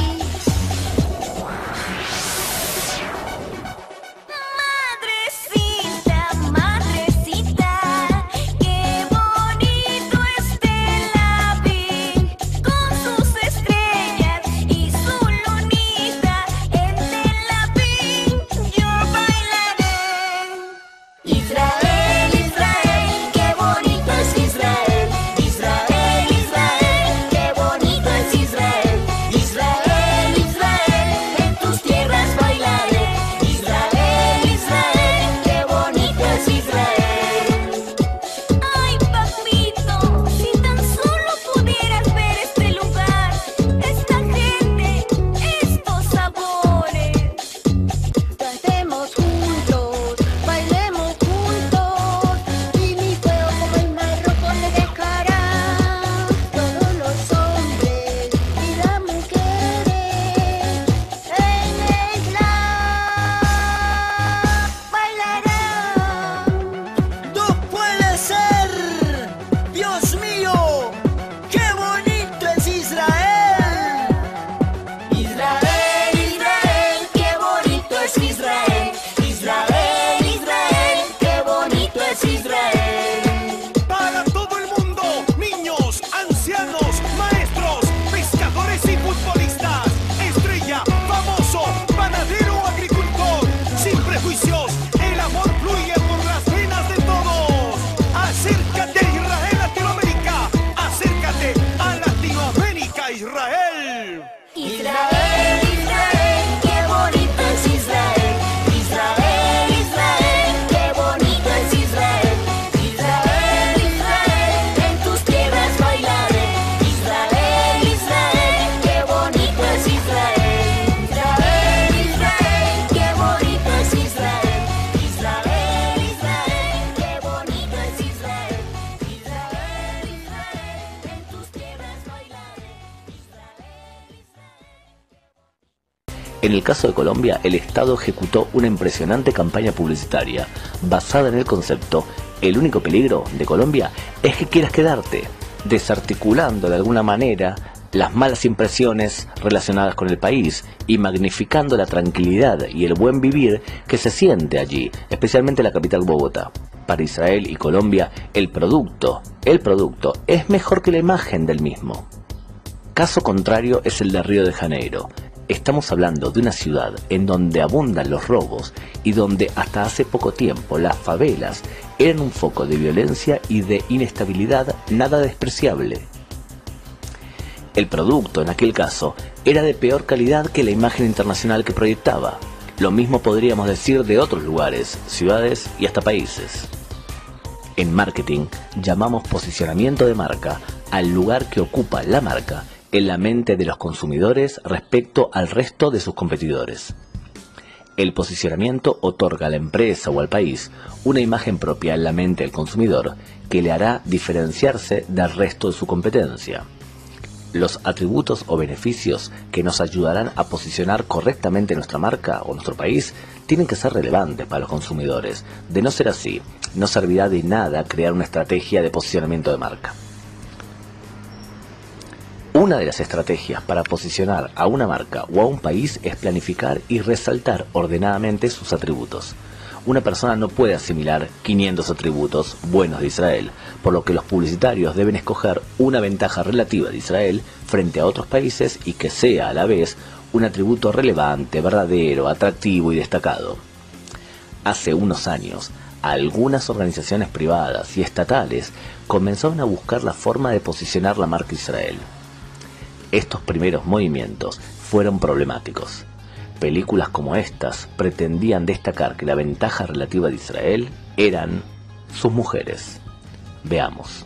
En el caso de Colombia, el Estado ejecutó una impresionante campaña publicitaria basada en el concepto "el único peligro de Colombia es que quieras quedarte", desarticulando de alguna manera las malas impresiones relacionadas con el país y magnificando la tranquilidad y el buen vivir que se siente allí, especialmente en la capital Bogotá. Para Israel y Colombia, el producto es mejor que la imagen del mismo. Caso contrario es el de Río de Janeiro. Estamos hablando de una ciudad en donde abundan los robos y donde hasta hace poco tiempo las favelas eran un foco de violencia y de inestabilidad nada despreciable. El producto, en aquel caso, era de peor calidad que la imagen internacional que proyectaba. Lo mismo podríamos decir de otros lugares, ciudades y hasta países. En marketing, llamamos posicionamiento de marca al lugar que ocupa la marca en la mente de los consumidores respecto al resto de sus competidores. El posicionamiento otorga a la empresa o al país una imagen propia en la mente del consumidor que le hará diferenciarse del resto de su competencia. Los atributos o beneficios que nos ayudarán a posicionar correctamente nuestra marca o nuestro país tienen que ser relevantes para los consumidores. De no ser así, no servirá de nada crear una estrategia de posicionamiento de marca. Una de las estrategias para posicionar a una marca o a un país es planificar y resaltar ordenadamente sus atributos. Una persona no puede asimilar 500 atributos buenos de Israel, por lo que los publicitarios deben escoger una ventaja relativa de Israel frente a otros países y que sea a la vez un atributo relevante, verdadero, atractivo y destacado. Hace unos años, algunas organizaciones privadas y estatales comenzaron a buscar la forma de posicionar la marca Israel. Estos primeros movimientos fueron problemáticos. Películas como estas pretendían destacar que la ventaja relativa de Israel eran sus mujeres. Veamos.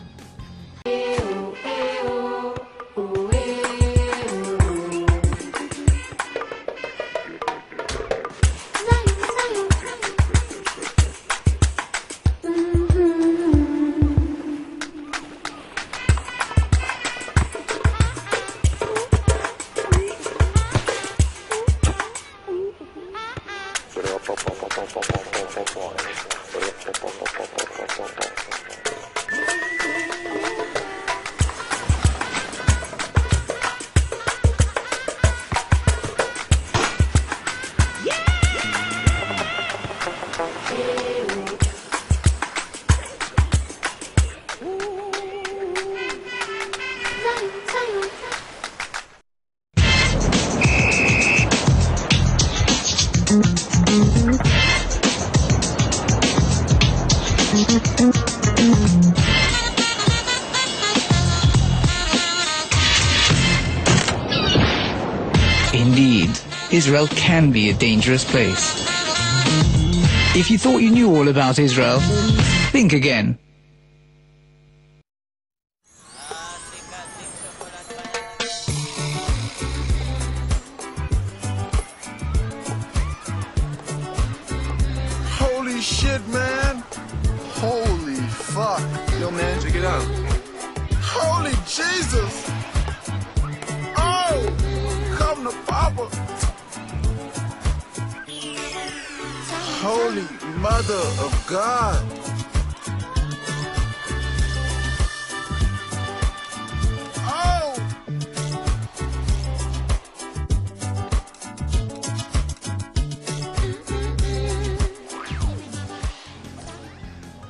Indeed, Israel can be a dangerous place. If you thought you knew all about Israel, think again. Holy shit, man. Holy fuck. Yo, man, check it out. Holy Jesus. Oh, come to Papa. Holy Mother of God. Oh.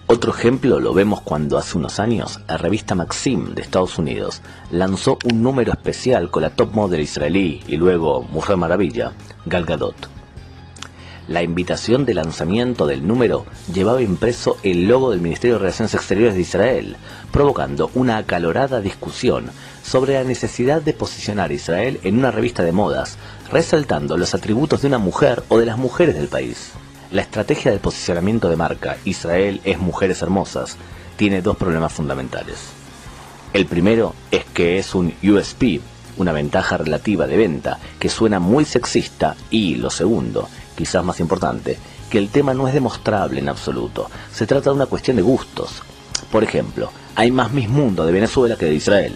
Otro ejemplo lo vemos cuando hace unos años la revista Maxim de Estados Unidos lanzó un número especial con la top model israelí y luego Mujer Maravilla, Gal Gadot. La invitación de lanzamiento del número llevaba impreso el logo del Ministerio de Relaciones Exteriores de Israel, provocando una acalorada discusión sobre la necesidad de posicionar a Israel en una revista de modas, resaltando los atributos de una mujer o de las mujeres del país. La estrategia de posicionamiento de marca Israel es mujeres hermosas tiene dos problemas fundamentales. El primero es que es un USP, una ventaja relativa de venta, que suena muy sexista, y lo segundo, quizás más importante, que el tema no es demostrable en absoluto. Se trata de una cuestión de gustos. Por ejemplo, hay más Miss Mundo de Venezuela que de Israel.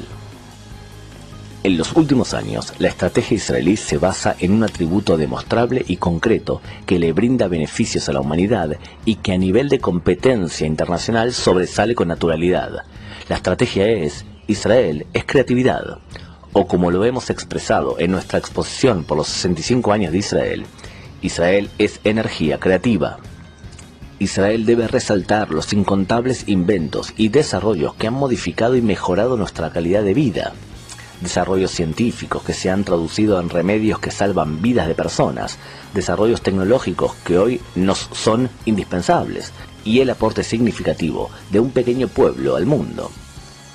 En los últimos años, la estrategia israelí se basa en un atributo demostrable y concreto que le brinda beneficios a la humanidad y que a nivel de competencia internacional sobresale con naturalidad. La estrategia es: Israel es creatividad, o como lo hemos expresado en nuestra exposición por los 65 años de Israel, Israel es energía creativa. Israel debe resaltar los incontables inventos y desarrollos que han modificado y mejorado nuestra calidad de vida. Desarrollos científicos que se han traducido en remedios que salvan vidas de personas, desarrollos tecnológicos que hoy nos son indispensables, y el aporte significativo de un pequeño pueblo al mundo.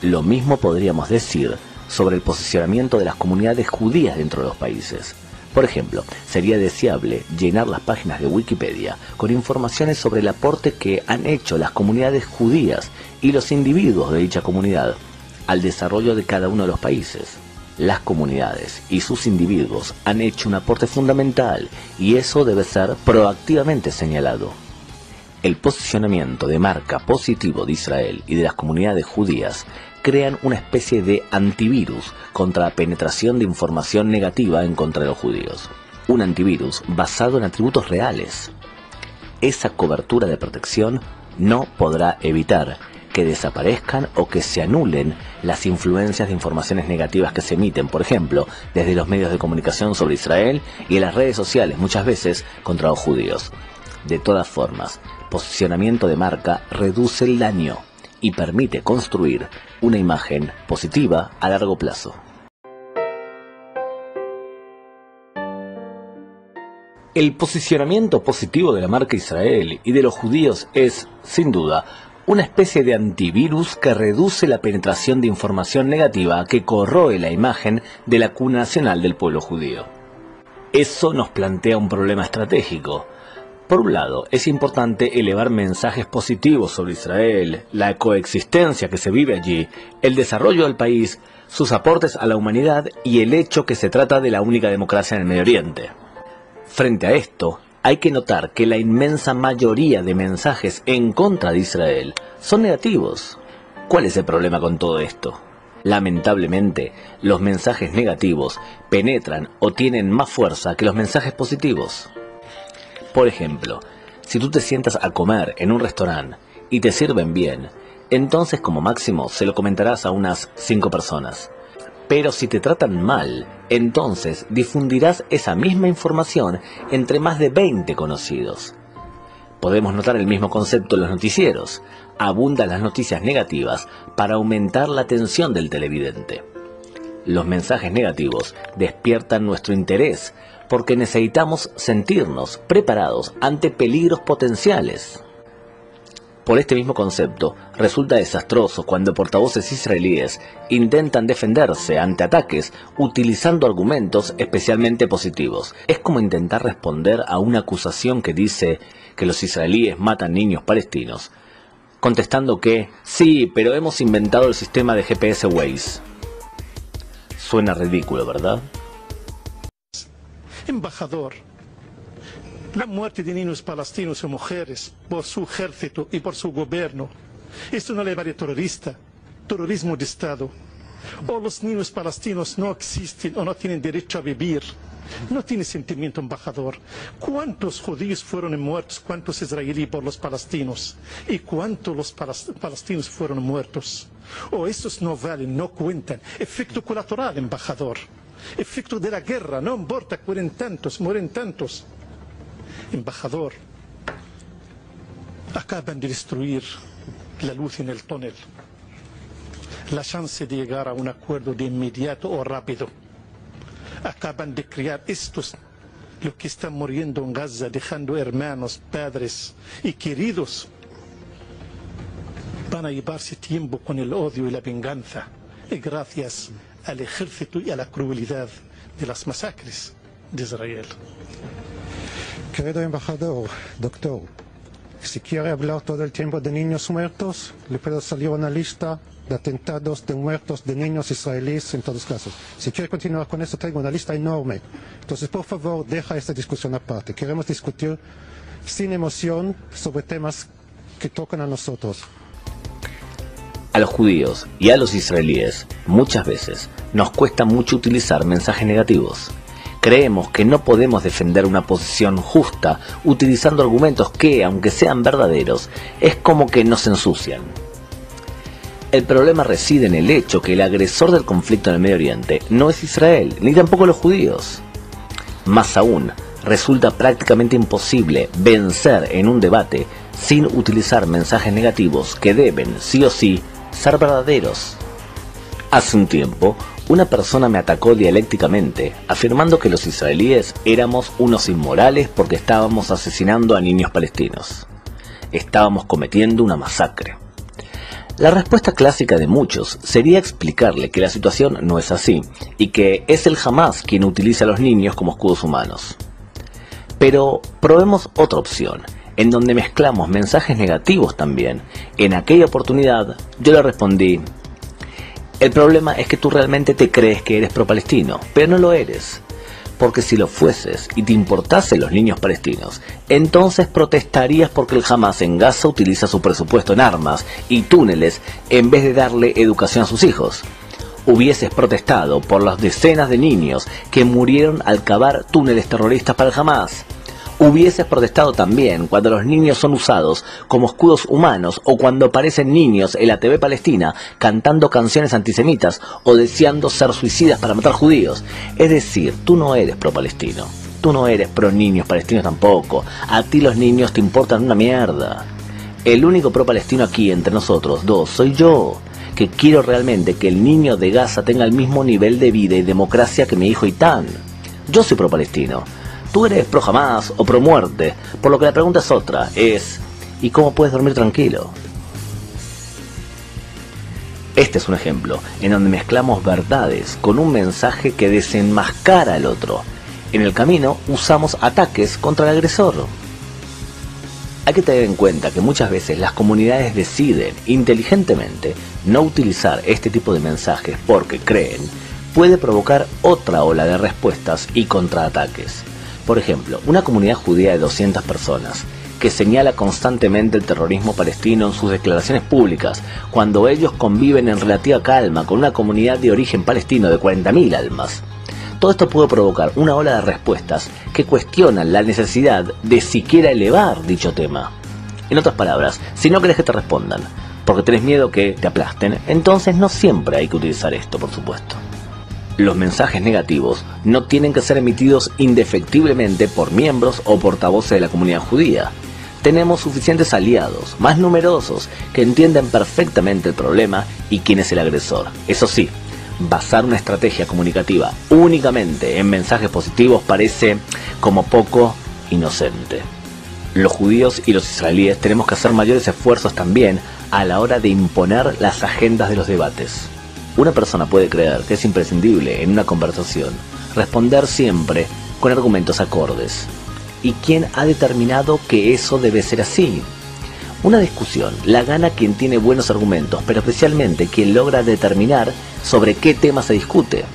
Lo mismo podríamos decir sobre el posicionamiento de las comunidades judías dentro de los países. Por ejemplo, sería deseable llenar las páginas de Wikipedia con informaciones sobre el aporte que han hecho las comunidades judías y los individuos de dicha comunidad al desarrollo de cada uno de los países. Las comunidades y sus individuos han hecho un aporte fundamental y eso debe ser proactivamente señalado. El posicionamiento de marca positivo de Israel y de las comunidades judías crean una especie de antivirus contra la penetración de información negativa en contra de los judíos. Un antivirus basado en atributos reales. Esa cobertura de protección no podrá evitar que desaparezcan o que se anulen las influencias de informaciones negativas que se emiten, por ejemplo, desde los medios de comunicación sobre Israel y en las redes sociales, muchas veces contra los judíos. De todas formas, posicionamiento de marca reduce el daño y permite construir una imagen positiva a largo plazo. El posicionamiento positivo de la marca Israel y de los judíos es, sin duda, una especie de antivirus que reduce la penetración de información negativa que corroe la imagen de la cuna nacional del pueblo judío. Eso nos plantea un problema estratégico. Por un lado, es importante elevar mensajes positivos sobre Israel, la coexistencia que se vive allí, el desarrollo del país, sus aportes a la humanidad y el hecho que se trata de la única democracia en el Medio Oriente. Frente a esto, hay que notar que la inmensa mayoría de mensajes en contra de Israel son negativos. ¿Cuál es el problema con todo esto? Lamentablemente, los mensajes negativos penetran o tienen más fuerza que los mensajes positivos. Por ejemplo, si tú te sientas a comer en un restaurante y te sirven bien, entonces como máximo se lo comentarás a unas 5 personas. Pero si te tratan mal, entonces difundirás esa misma información entre más de 20 conocidos. Podemos notar el mismo concepto en los noticieros. Abundan las noticias negativas para aumentar la atención del televidente. Los mensajes negativos despiertan nuestro interés porque necesitamos sentirnos preparados ante peligros potenciales. Por este mismo concepto, resulta desastroso cuando portavoces israelíes intentan defenderse ante ataques utilizando argumentos especialmente positivos. Es como intentar responder a una acusación que dice que los israelíes matan niños palestinos, contestando que sí, pero hemos inventado el sistema de GPS Waze. Suena ridículo, ¿verdad? Embajador, la muerte de niños palestinos y mujeres por su ejército y por su gobierno es una ley terrorista, terrorismo de Estado. O los niños palestinos no existen o no tienen derecho a vivir. No tiene sentimiento, embajador. ¿Cuántos judíos fueron muertos? ¿Cuántos israelíes por los palestinos? ¿Y cuántos los palestinos fueron muertos? O estos no valen, no cuentan. Efecto colateral, embajador. Efecto de la guerra, no importa, mueren tantos. Embajador, acaban de destruir la luz en el túnel. La chance de llegar a un acuerdo de inmediato o rápido. Acaban de crear estos, los que están muriendo en Gaza, dejando hermanos, padres y queridos. Van a llevarse tiempo con el odio y la venganza. Y gracias al ejército y a la crueldad de las masacres de Israel. Querido embajador, doctor, si quiere hablar todo el tiempo de niños muertos, le puedo salir una lista de atentados de muertos de niños israelíes en todos casos. Si quiere continuar con eso, tengo una lista enorme. Entonces, por favor, deja esta discusión aparte. Queremos discutir sin emoción sobre temas que tocan a nosotros. A los judíos y a los israelíes muchas veces nos cuesta mucho utilizar mensajes negativos. Creemos que no podemos defender una posición justa utilizando argumentos que, aunque sean verdaderos, es como que nos ensucian. El problema reside en el hecho que el agresor del conflicto en el Medio Oriente no es Israel, ni tampoco los judíos. Más aún, resulta prácticamente imposible vencer en un debate sin utilizar mensajes negativos que deben, sí o sí, ser verdaderos. Hace un tiempo, una persona me atacó dialécticamente, afirmando que los israelíes éramos unos inmorales porque estábamos asesinando a niños palestinos. Estábamos cometiendo una masacre. La respuesta clásica de muchos sería explicarle que la situación no es así, y que es el Hamas quien utiliza a los niños como escudos humanos. Pero probemos otra opción, en donde mezclamos mensajes negativos también. En aquella oportunidad yo le respondí: el problema es que tú realmente te crees que eres pro-palestino, pero no lo eres. Porque si lo fueses y te importasen los niños palestinos, entonces protestarías porque el Hamas en Gaza utiliza su presupuesto en armas y túneles en vez de darle educación a sus hijos. Hubieses protestado por las decenas de niños que murieron al cavar túneles terroristas para el Hamas. Hubieses protestado también cuando los niños son usados como escudos humanos o cuando aparecen niños en la TV palestina cantando canciones antisemitas o deseando ser suicidas para matar judíos. Es decir, tú no eres pro-palestino, tú no eres pro-niños palestinos tampoco, a ti los niños te importan una mierda. El único pro-palestino aquí entre nosotros dos soy yo, que quiero realmente que el niño de Gaza tenga el mismo nivel de vida y democracia que mi hijo Itán. Yo soy pro-palestino. Tú eres pro Hamas o pro muerte, por lo que la pregunta es otra, ¿y cómo puedes dormir tranquilo? Este es un ejemplo en donde mezclamos verdades con un mensaje que desenmascara al otro. En el camino usamos ataques contra el agresor. Hay que tener en cuenta que muchas veces las comunidades deciden inteligentemente no utilizar este tipo de mensajes porque creen puede provocar otra ola de respuestas y contraataques. Por ejemplo, una comunidad judía de 200 personas que señala constantemente el terrorismo palestino en sus declaraciones públicas, cuando ellos conviven en relativa calma con una comunidad de origen palestino de 40.000 almas. Todo esto puede provocar una ola de respuestas que cuestionan la necesidad de siquiera elevar dicho tema. En otras palabras, si no querés que te respondan, porque tenés miedo que te aplasten, entonces no siempre hay que utilizar esto, por supuesto. Los mensajes negativos no tienen que ser emitidos indefectiblemente por miembros o portavoces de la comunidad judía. Tenemos suficientes aliados, más numerosos, que entienden perfectamente el problema y quién es el agresor. Eso sí, basar una estrategia comunicativa únicamente en mensajes positivos parece como poco inocente. Los judíos y los israelíes tenemos que hacer mayores esfuerzos también a la hora de imponer las agendas de los debates. Una persona puede creer que es imprescindible en una conversación responder siempre con argumentos acordes. ¿Y quién ha determinado que eso debe ser así? Una discusión la gana quien tiene buenos argumentos, pero especialmente quien logra determinar sobre qué tema se discute.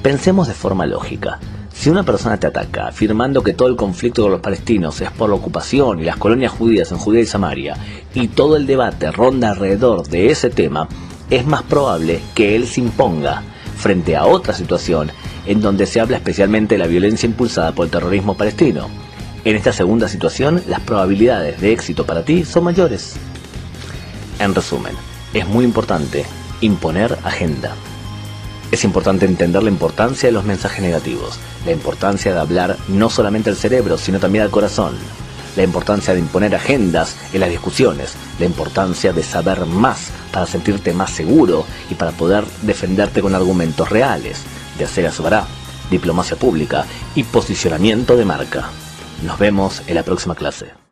Pensemos de forma lógica. Si una persona te ataca afirmando que todo el conflicto con los palestinos es por la ocupación y las colonias judías en Judea y Samaria, y todo el debate ronda alrededor de ese tema, es más probable que él se imponga frente a otra situación en donde se habla especialmente de la violencia impulsada por el terrorismo palestino. En esta segunda situación, las probabilidades de éxito para ti son mayores. En resumen, es muy importante imponer agenda. Es importante entender la importancia de los mensajes negativos, la importancia de hablar no solamente al cerebro, sino también al corazón, la importancia de imponer agendas en las discusiones, la importancia de saber más para sentirte más seguro y para poder defenderte con argumentos reales, de hacer asbará, diplomacia pública y posicionamiento de marca. Nos vemos en la próxima clase.